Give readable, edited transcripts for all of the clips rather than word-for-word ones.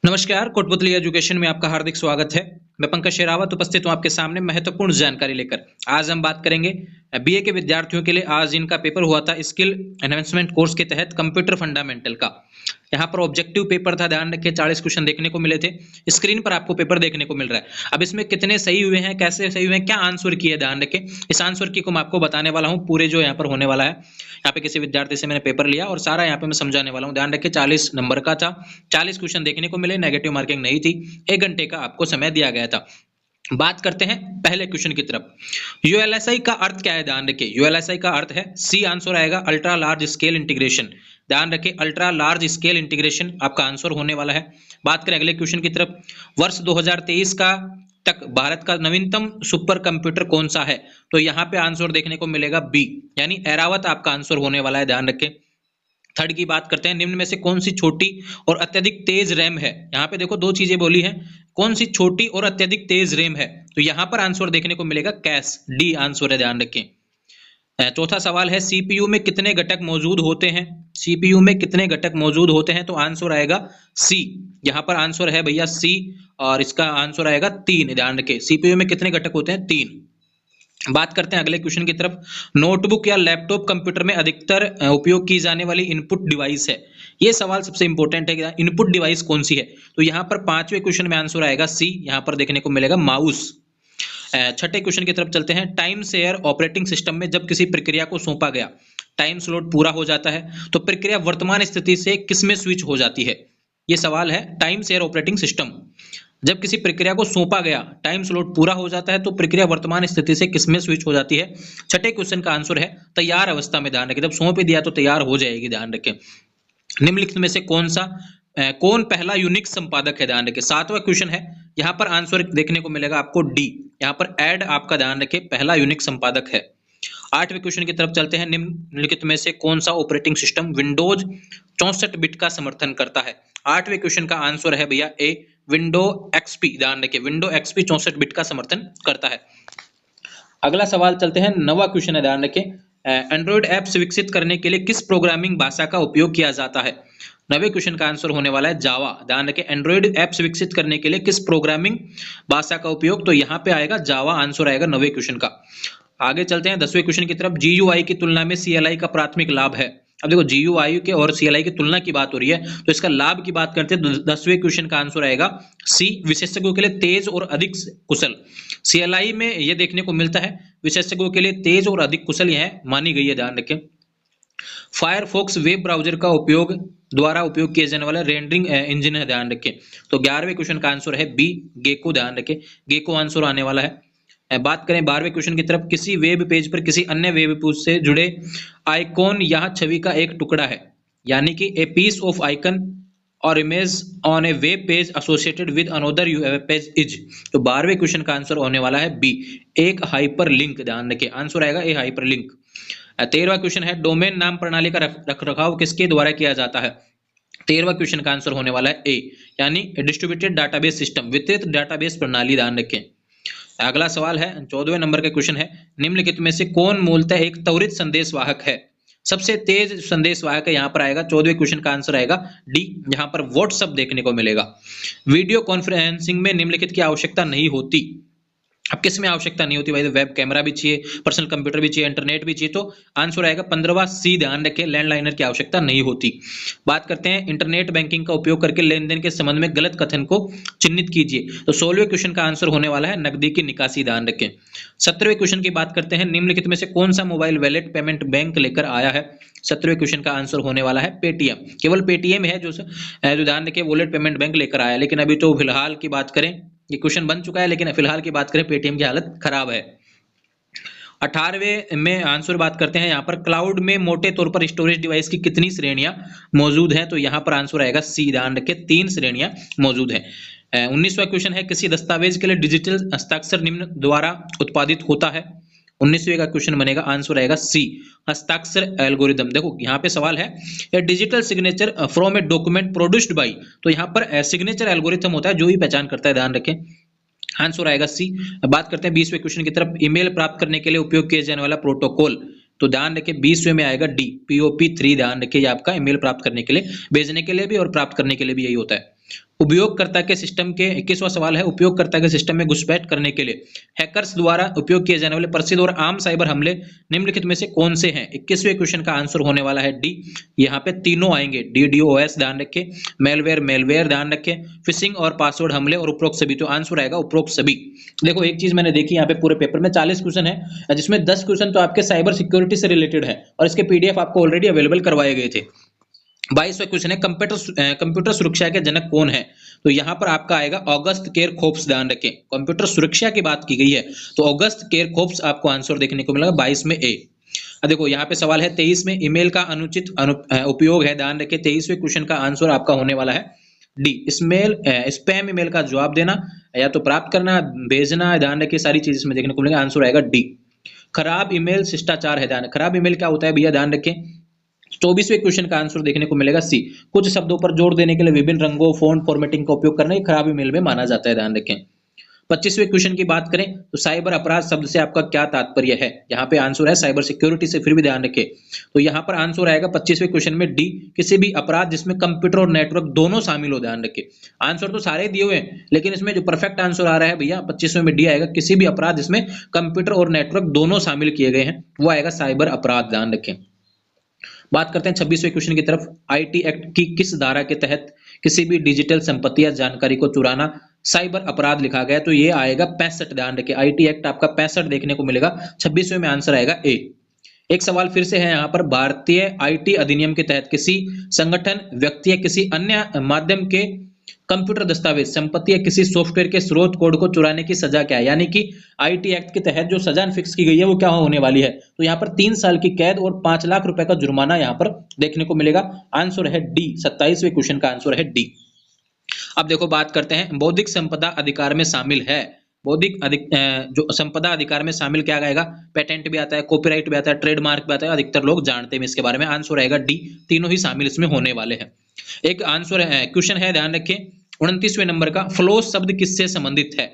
नमस्कार, कोटपुतली एजुकेशन में आपका हार्दिक स्वागत है। मैं पंकज शेरावत उपस्थित हूँ आपके सामने महत्वपूर्ण जानकारी लेकर। आज हम बात करेंगे बीए के विद्यार्थियों के लिए। आज इनका पेपर हुआ था स्किल एनहांसमेंट कोर्स के तहत कंप्यूटर फंडामेंटल का। यहाँ पर ऑब्जेक्टिव पेपर था, ध्यान रखिए 40 क्वेश्चन देखने को मिले थे। स्क्रीन पर आपको पेपर देखने को मिल रहा है। अब इसमें कितने सही हुए हैं, कैसे सही हुए हैं, क्या आंसर किए, ध्यान रखें। इस आंसर की को मैं आपको बताने वाला हूँ पूरे जो यहाँ पर होने वाला है। यहाँ पे किसी विद्यार्थी से मैंने पेपर लिया और सारा यहाँ पे मैं समझाने वाला हूँ। ध्यान रखिए 40 नंबर का था, 40 क्वेश्चन देखने को मिले, नेगेटिव मार्किंग नहीं थी। 1 घंटे का आपको समय दिया गया था। बात करते हैं पहले क्वेश्चन की तरफ। यूएलएसआई का अर्थ क्या है, ध्यान रखिए। यूएलएसआई का अर्थ है, सी आंसर आएगा अल्ट्रा लार्ज स्केल इंटीग्रेशन। ध्यान रखिए अल्ट्रा लार्ज स्केल इंटीग्रेशन आपका आंसर होने वाला है। बात करें अगले क्वेश्चन की तरफ। वर्ष 2023 का तक भारत का नवीनतम सुपर कंप्यूटर कौन सा है, तो यहाँ पे आंसर देखने को मिलेगा बी, यानी एरावत आपका आंसर होने वाला है। ध्यान रखें। थर्ड की बात करते हैं, निम्न में से कौन सी छोटी और अत्यधिक तेज रैम है। यहाँ पे देखो दो चीजें बोली हैं, कौन सी छोटी और अत्यधिक तेज रैम है, तो यहाँ पर आंसर देखने को मिलेगा कैश, डी आंसर है। ध्यान रखें। चौथा सवाल है, सीपीयू में कितने घटक मौजूद होते हैं। सीपीयू में कितने घटक मौजूद होते हैं, तो आंसर आएगा सी। यहाँ पर आंसर है भैया सी और इसका आंसर आएगा 3। ध्यान रखें सीपीयू में कितने घटक होते हैं, 3। बात करते हैं अगले क्वेश्चन की तरफ। नोटबुक या लैपटॉप कंप्यूटर में अधिकतर उपयोग की जाने वाली इनपुट डिवाइस है। ये सवाल सबसे इंपॉर्टेंट है कि इनपुट डिवाइस कौन सी है, तो यहाँ पर 5वें क्वेश्चन में आंसर आएगा सी। यहाँ पर देखने को मिलेगा माउस। छठे क्वेश्चन की तरफ चलते हैं। टाइम शेयर ऑपरेटिंग सिस्टम में जब किसी प्रक्रिया को सौंपा गया टाइम स्लॉट पूरा हो जाता है, तो प्रक्रिया वर्तमान स्थिति से किसमें स्विच हो जाती है। ये सवाल है, टाइम शेयर ऑपरेटिंग सिस्टम जब किसी प्रक्रिया को सौंपा गया टाइम स्लॉट पूरा हो जाता है, तो प्रक्रिया वर्तमान स्थिति से किसमें स्विच हो जाती है। छठे क्वेश्चन का आंसर है तैयार अवस्था में। ध्यान रखें, जब सौंप दिया तो तैयार हो जाएगी। ध्यान रखें। निम्नलिखित में से कौन पहला यूनिक्स संपादक है। ध्यान रखें। 7वां क्वेश्चन है, यहाँ पर आंसर देखने को मिलेगा आपको डी। यहाँ पर एड आपका ध्यान रखें पहला यूनिक्स संपादक है। 8वें क्वेश्चन की तरफ चलते हैं। निम्नलिखित में से कौन सा ऑपरेटिंग सिस्टम विंडोज 64 बिट का समर्थन करता है। 8वें क्वेश्चन का आंसर है भैया ए, विंडो एक्सपी। ध्यान रखें विंडो एक्सपी 64 बिट का समर्थन करता है। अगला सवाल चलते हैं, 9वां क्वेश्चन है। ध्यान रखें एंड्रॉइड एप्स विकसित करने के लिए किस प्रोग्रामिंग भाषा का उपयोग किया जाता है। 9वें क्वेश्चन का आंसर होने वाला है जावा। ध्यान रखें एंड्रॉइड एप्स विकसित करने के लिए किस प्रोग्रामिंग भाषा का उपयोग, तो यहाँ पे आएगा जावा, आंसर आएगा 9वें क्वेश्चन का। आगे चलते हैं 10वें क्वेश्चन की तरफ। जीयूआई की तुलना में सीएलआई का प्राथमिक लाभ है। अब देखो जीयूआई के और सीएलआई की तुलना की बात हो रही है, तो इसका लाभ की बात करते हैं। 10वें क्वेश्चन का आंसर आएगा सी, विशेषज्ञों के लिए तेज और अधिक कुशल। सीएलआई में यह देखने को मिलता है, विशेषज्ञों के लिए तेज और अधिक कुशल यह मानी गई है। ध्यान रखें। फायरफॉक्स वेब ब्राउजर का उपयोग द्वारा उपयोग किए जाने वाला रेंडरिंग इंजन है। ध्यान रखें। तो 11वें क्वेश्चन का आंसर है बी, गेको। ध्यान रखें गेको आंसर आने वाला है। बात करें 12वें क्वेश्चन की तरफ। किसी वेब पेज पर किसी अन्य वेब पेज से जुड़े आइकॉन यहाँ छवि का एक टुकड़ा है, यानी कि ए पीस ऑफ आइकन और image on A web page associated with another web page is. तो 12वें क्वेश्चन का आंसर होने वाला है बी, एक हाइपर लिंक। ध्यान रखें आंसर आएगा ए, हाइपर लिंक। 13वां क्वेश्चन है, डोमेन नाम प्रणाली का रखरखाव किसके द्वारा किया जाता है। 13वां क्वेश्चन का आंसर होने वाला है ए, यानी डिस्ट्रीब्यूटेड डाटाबेस सिस्टम, वितरित डाटाबेस प्रणाली। ध्यान रखें। अगला सवाल है 14वें नंबर का क्वेश्चन है, निम्नलिखित में से कौन मूलतः एक त्वरित संदेशवाहक है। सबसे तेज संदेशवाहक है, यहाँ पर आएगा 14वें क्वेश्चन का आंसर आएगा डी, यहाँ पर व्हाट्सएप देखने को मिलेगा। वीडियो कॉन्फ्रेंसिंग में निम्नलिखित की आवश्यकता नहीं होती। अब किस में आवश्यकता नहीं होती भाई, तो वेब कैमरा भी चाहिए, पर्सनल कंप्यूटर भी चाहिए, इंटरनेट भी चाहिए, तो आंसर आएगा 15वां सी। ध्यान रखें लैंडलाइनर की आवश्यकता नहीं होती। बात करते हैं इंटरनेट बैंकिंग का उपयोग करके लेन देन के संबंध में गलत कथन को चिन्हित कीजिए। तो 16वें क्वेश्चन का आंसर होने वाला है नकदी की निकासी। ध्यान रखें। 17वें क्वेश्चन की बात करते हैं, निम्नलिखित में से कौन सा मोबाइल वैलेट पेमेंट बैंक लेकर आया है। 17वें क्वेश्चन का आंसर होने वाला है पेटीएम। केवल पेटीएम है जो ध्यान रखें वॉलेट पेमेंट बैंक लेकर आया, लेकिन अभी तो फिलहाल की बात करें, ये क्वेश्चन बन चुका है, लेकिन फिलहाल की बात करें पेटीएम की हालत खराब है। 18वें में आंसर बात करते हैं, यहाँ पर क्लाउड में मोटे तौर पर स्टोरेज डिवाइस की कितनी श्रेणियां मौजूद हैं, तो यहाँ पर आंसर आएगा सी। ध्यान रखें 3 श्रेणियां मौजूद हैं। 19वां क्वेश्चन है, किसी दस्तावेज के लिए डिजिटल हस्ताक्षर निम्न द्वारा उत्पादित होता है। 19वें का क्वेश्चन बनेगा, आंसर आएगा सी, हस्ताक्षर एल्गोरिदम। देखो यहाँ पे सवाल है digital signature from a document produced by, तो यहाँ पर सिग्नेचर एल्गोरिथम होता है जो ही पहचान करता है। ध्यान रखें आंसर आएगा सी। बात करते हैं 20वें क्वेश्चन की तरफ। ईमेल प्राप्त करने के लिए उपयोग किया जाने वाला प्रोटोकॉल, तो ध्यान रखें 20वें में आएगा डी, POP3। ध्यान रखिए आपका ईमेल प्राप्त करने के लिए, भेजने के लिए भी और प्राप्त करने के लिए भी यही होता है। उपयोगकर्ता के सिस्टम के 21वां सवाल है, उपयोगकर्ता के सिस्टम में घुसपैठ करने के लिए हैकर्स द्वारा उपयोग किए जाने वाले प्रसिद्ध और आम साइबर हमले निम्नलिखित में से कौन से हैं? 21वें क्वेश्चन का आंसर होने वाला है डी। यहाँ पे तीनों आएंगे, DDoS ध्यान रखें, मेलवेयर ध्यान रखें, फिशिंग और पासवर्ड हमले और उपरोक्त सभी। तो आंसर आएगा उपरोक्त सभी। देखो एक चीज मैंने देखी यहाँ पे पूरे पेपर में 40 क्वेश्चन है, जिसमें 10 क्वेश्चन तो आपके साइबर सिक्योरिटी से रिलेटेड है और इसके PDF आपको ऑलरेडी अवेलेबल करवाए गए थे। 22वां क्वेश्चन है कंप्यूटर सुरक्षा के जनक कौन है? तो यहां पर आपका आएगा ऑगस्ट केरखोफ्स। ध्यान रखें, कंप्यूटर सुरक्षा की बात की गई है तो ऑगस्ट केरखोफ्स आपको आंसर देखने को मिलेगा 22 में ए। अब देखो यहाँ पे सवाल है 23 में ईमेल का अनुचित उपयोग है। ध्यान रखें 23वें क्वेश्चन का आंसर आपका होने वाला है डी। स्पैम ईमेल का जवाब देना या तो प्राप्त करना, भेजना, ध्यान रखिए सारी चीज इसमें देखने को मिलेगा। आंसर आएगा डी। खराब ईमेल शिष्टाचार है। ध्यान, खराब ईमेल क्या होता है भैया? ध्यान रखें 24वें क्वेश्चन का आंसर देखने को मिलेगा सी। कुछ शब्दों पर जोर देने के लिए विभिन्न रंगों फॉन्ट फॉर्मेटिंग का उपयोग करना, ये खराब ईमेल में माना जाता है। ध्यान रखें। 25वें क्वेश्चन की बात करें तो साइबर अपराध शब्द से आपका क्या तात्पर्य है? यहाँ पे आंसर है साइबर सिक्योरिटी से, फिर भी ध्यान रखें। तो यहाँ पर आंसर आएगा 25वें क्वेश्चन में डी, किसी भी अपराध जिसमें कंप्यूटर और नेटवर्क दोनों शामिल हो। ध्यान रखें आंसर तो सारे दिए हुए हैं, लेकिन इसमें जो परफेक्ट आंसर आ रहा है भैया 25वें में डी आएगा, किसी भी अपराध जिसमें कंप्यूटर और नेटवर्क दोनों शामिल किए गए हैं वो आएगा साइबर अपराध। ध्यान रखें। बात करते हैं 26वें क्वेश्चन की तरफ। आईटी एक्ट की किस धारा के तहत किसी भी डिजिटल संपत्ति या जानकारी को चुराना साइबर अपराध लिखा गया? तो ये आएगा 65। ध्यान रखिए आईटी एक्ट आपका 65 देखने को मिलेगा। 26वें में आंसर आएगा ए। एक सवाल फिर से है यहाँ पर, भारतीय आईटी अधिनियम के तहत किसी संगठन, व्यक्ति या किसी अन्य माध्यम के कंप्यूटर दस्तावेज, संपत्ति या किसी सॉफ्टवेयर के स्रोत कोड को चुराने की सजा क्या है? यानी कि आईटी एक्ट के तहत जो सजा फिक्स की गई है वो क्या होने वाली है? तो यहाँ पर 3 साल की कैद और 5 लाख रुपए का जुर्माना यहाँ पर देखने को मिलेगा। आंसर है डी। 27वें क्वेश्चन का आंसर है डी। अब देखो बात करते हैं बौद्धिक संपदा अधिकार में शामिल है। जो संपदा अधिकार में शामिल क्या आएगा? पेटेंट भी आता है, कॉपीराइट भी आता है, ट्रेडमार्क भी आता है। अधिकतर लोग जानते हैं इसके बारे में। आंसर आएगा डी। तीनों ही शामिल इसमें होने वाले हैं। एक आंसर है, क्वेश्चन है, ध्यान रखें 29वें नंबर का, फ्लोस शब्द किससे संबंधित है?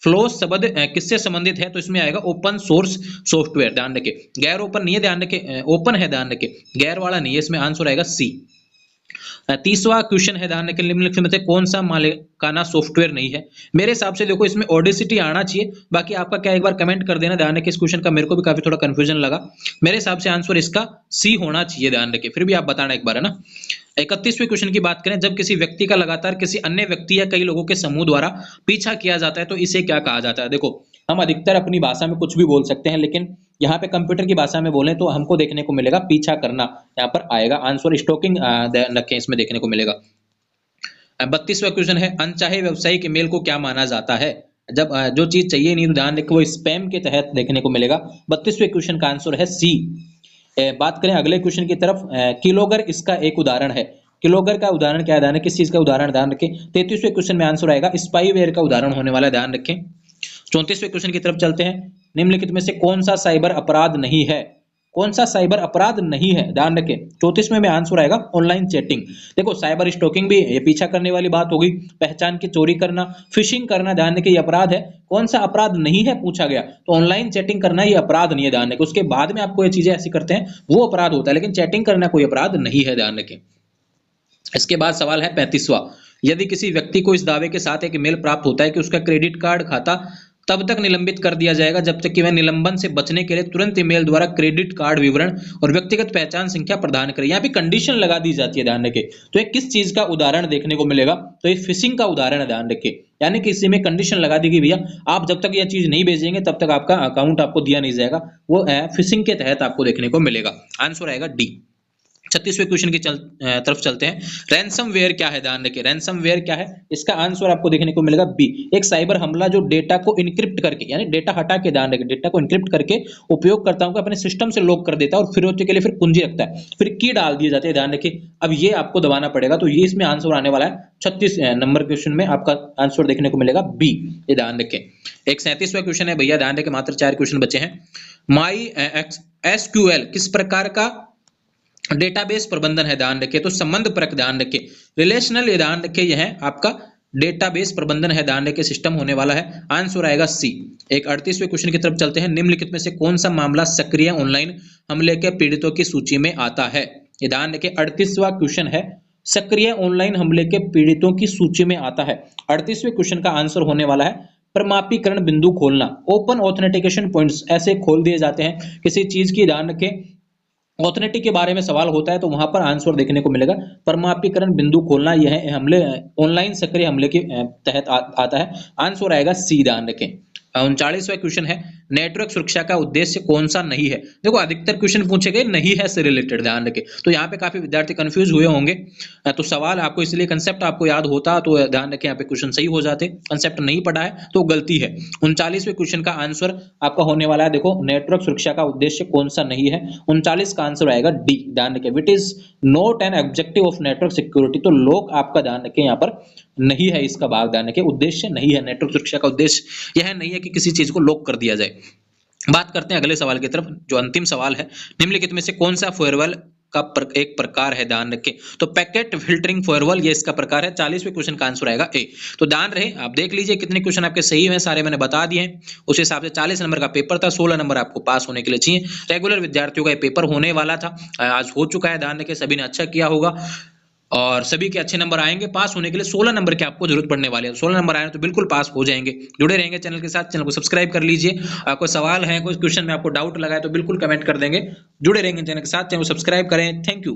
फ्लोस शब्द किससे संबंधित है? तो इसमें आएगा ओपन सोर्स सॉफ्टवेयर। ध्यान रखें गैर ओपन नहीं है, ध्यान रखें ओपन है, ध्यान रखें गैर वाला नहीं है। इसमें आंसर आएगा सी। 30वां क्वेश्चन है, ध्यान रखें निम्नलिखित में से कौन सा मालिकाना सॉफ्टवेयर नहीं है? मेरे हिसाब से देखो इसमें ऑडेसिटी आना चाहिए, बाकी आपका क्या एक बार कमेंट कर देना। ध्यान रखें इस क्वेश्चन का मेरे को भी काफी थोड़ा कंफ्यूजन लगा। मेरे हिसाब से आंसर इसका सी होना चाहिए। ध्यान रखें फिर भी आप बताना एक बार, है ना। 31वें क्वेश्चन की बात करें, जब किसी व्यक्ति का लगातार किसी अन्य व्यक्ति या कई लोगों के समूह द्वारा पीछा किया जाता है तो इसे क्या कहा जाता है? देखो हम अधिकतर अपनी भाषा में कुछ भी बोल सकते हैं, लेकिन यहाँ पे कंप्यूटर की भाषा में बोलें तो हमको देखने को मिलेगा पीछा करना। यहाँ पर आएगा आंसर स्टॉकिंग रखें, इसमें देखने को मिलेगा। 32वां क्वेश्चन है, अनचाहे व्यावसायिक ईमेल को क्या माना जाता है? जब जो चीज चाहिए नहीं तो ध्यान रखें वो स्पैम के तहत देखने को मिलेगा। 32वें क्वेश्चन का आंसर है सी। बात करें अगले क्वेश्चन की तरफ, किलोगर इसका एक उदाहरण है। किलोगर का उदाहरण क्या है? किस चीज का उदाहरण? ध्यान रखें 33वें क्वेश्चन में आंसर आएगा स्पाईवेयर का उदाहरण होने वाला है। ध्यान रखें। 34वें क्वेश्चन की तरफ चलते हैं, निम्नलिखित में से कौन सा साइबर अपराध नहीं है? कौन सा साइबर अपराध नहीं है? ध्यान रखें 34वें में आंसर आएगा ऑनलाइन चैटिंग। देखो साइबर स्टॉकिंग भी ये पीछा करने वाली बात होगी, पहचान की चोरी करना, फिशिंग करना, ध्यान रखें ये अपराध है। कौन सा अपराध नहीं है पूछा गया, तो ऑनलाइन चैटिंग करना ये अपराध नहीं है। ध्यान रखें उसके बाद में आपको ये चीजें ऐसी करते हैं वो अपराध होता है, लेकिन चैटिंग करना कोई अपराध नहीं है। ध्यान रखें। इसके बाद सवाल है 35वां, यदि किसी व्यक्ति को इस दावे के साथ एक ईमेल प्राप्त होता है कि उसका क्रेडिट कार्ड खाता तब तक निलंबित कर दिया जाएगा जब तक कि वह निलंबन से बचने के लिए तुरंत ईमेल द्वारा क्रेडिट कार्ड विवरण और व्यक्तिगत पहचान संख्या प्रदान करे। यहाँ पे कंडीशन लगा दी जाती है। ध्यान रखें तो ये किस चीज का उदाहरण देखने को मिलेगा? तो ये फिशिंग का उदाहरण है। ध्यान रखें यानी कि इसी में कंडीशन लगा दी गई भैया आप जब तक यह चीज नहीं भेजेंगे तब तक आपका अकाउंट आपको दिया नहीं जाएगा, वो फिशिंग के तहत आपको देखने को मिलेगा। आंसर आएगा डी। 36वें क्वेश्चन की तरफ चलते हैं, रैंसमवेयर क्या है? ध्यान रखिए रैंसमवेयर क्या है, इसका आंसर आपको देखने को मिलेगा बी। एक साइबर हमला जो डेटा को इनक्रिप्ट करके, यानी डेटा हटा के, ध्यान रखिए डेटा को इनक्रिप्ट करके उपयोगकर्ताओं को अपने सिस्टम से लॉक कर देता है और फिरौती के लिए फिर कुंजी रखता है, फिर की डाल दिए जाते हैं। ध्यान रखिए अब ये आपको दबाना पड़ेगा, तो ये इसमें आंसर आने वाला है 36 नंबर क्वेश्चन में आपका आंसर देखने को मिलेगा बी। ये ध्यान रखें। एक 37वां क्वेश्चन है भैया, ध्यान रखें मात्र 4 क्वेश्चन बचे हैं। माई एसक्यूएल किस प्रकार का डेटाबेस प्रबंधन है? ध्यान रखिए तो संबंध परक, ध्यान रखिए रिलेशनल, ये ध्यान रखिए यह है आपका डेटाबेस प्रबंधन है। ध्यान रखिए सिस्टम होने वाला है। आंसर आएगा सी। एक 38वें क्वेश्चन की तरफ चलते हैं, निम्नलिखित में से कौन सा मामला सक्रिय ऑनलाइन हमले के पीड़ितों की सूची में आता है? ये ध्यान रखिए 38वां क्वेश्चन है, सक्रिय ऑनलाइन हमले के पीड़ितों की सूची में आता है? 38वें क्वेश्चन का आंसर होने वाला है प्रमापीकरण बिंदु खोलना। ओपन ऑथेंटिकेशन पॉइंट्स ऐसे खोल दिए जाते हैं किसी चीज की, ध्यान रखें ऑथेंटिटी के बारे में सवाल होता है तो वहां पर आंसर देखने को मिलेगा प्रमापीकरण बिंदु खोलना। यह हमले ऑनलाइन सक्रिय हमले के तहत आता है। आंसर आएगा सी, ध्यान रखें। 39वां क्वेश्चन है नेटवर्क सुरक्षा का उद्देश्य कौन सा नहीं है? देखो अधिकतर क्वेश्चन पूछे गए नहीं है से रिलेटेड, ध्यान रखें। तो यहाँ पे काफी विद्यार्थी कंफ्यूज हुए होंगे, तो सवाल आपको इसलिए कंसेप्ट आपको याद होता तो ध्यान रखें यहाँ पे क्वेश्चन सही हो जाते। कंसेप्ट नहीं पढ़ा है तो गलती है। 39वें क्वेश्चन का आंसर आपका होने वाला है, देखो नेटवर्क सुरक्षा का उद्देश्य कौन सा नहीं है। 39 का आंसर आएगा डी, ध्यान रखें विट is not an objective of network security. तो लोक आपका ध्यान रखें यहाँ पर नहीं है, इसका भाग ध्यान रखें उद्देश्य नहीं है। नेटवर्क सुरक्षा का उद्देश्य यह नहीं है कि किसी चीज को लॉक कर दिया जाए। बात करते हैं अगले सवाल की तरफ, जो अंतिम सवाल है। निम्नलिखित में से कौन सा फायरवॉल का एक प्रकार है? ध्यान रखें तो पैकेट फिल्टरिंग फायरवॉल ये इसका प्रकार है। 40वें क्वेश्चन का आंसर आएगा ए। तो ध्यान रहे, आप देख लीजिए कितने क्वेश्चन आपके सही हैं, सारे मैंने बता दिए हैं। उस हिसाब से 40 नंबर का पेपर था, 16 नंबर आपको पास होने के लिए चाहिए। रेगुलर विद्यार्थियों का ये पेपर होने वाला था, आज हो चुका है। ध्यान रखें सभी ने अच्छा किया होगा और सभी के अच्छे नंबर आएंगे। पास होने के लिए 16 नंबर की आपको जरूरत पड़ने वाली है। 16 नंबर आए तो बिल्कुल पास हो जाएंगे। जुड़े रहेंगे चैनल के साथ, चैनल को सब्सक्राइब कर लीजिए। आपको सवाल है, कोई क्वेश्चन में आपको डाउट लगा है तो बिल्कुल कमेंट कर देंगे। जुड़े रहेंगे चैनल के साथ, चैनल को सब्सक्राइब करें। Thank you.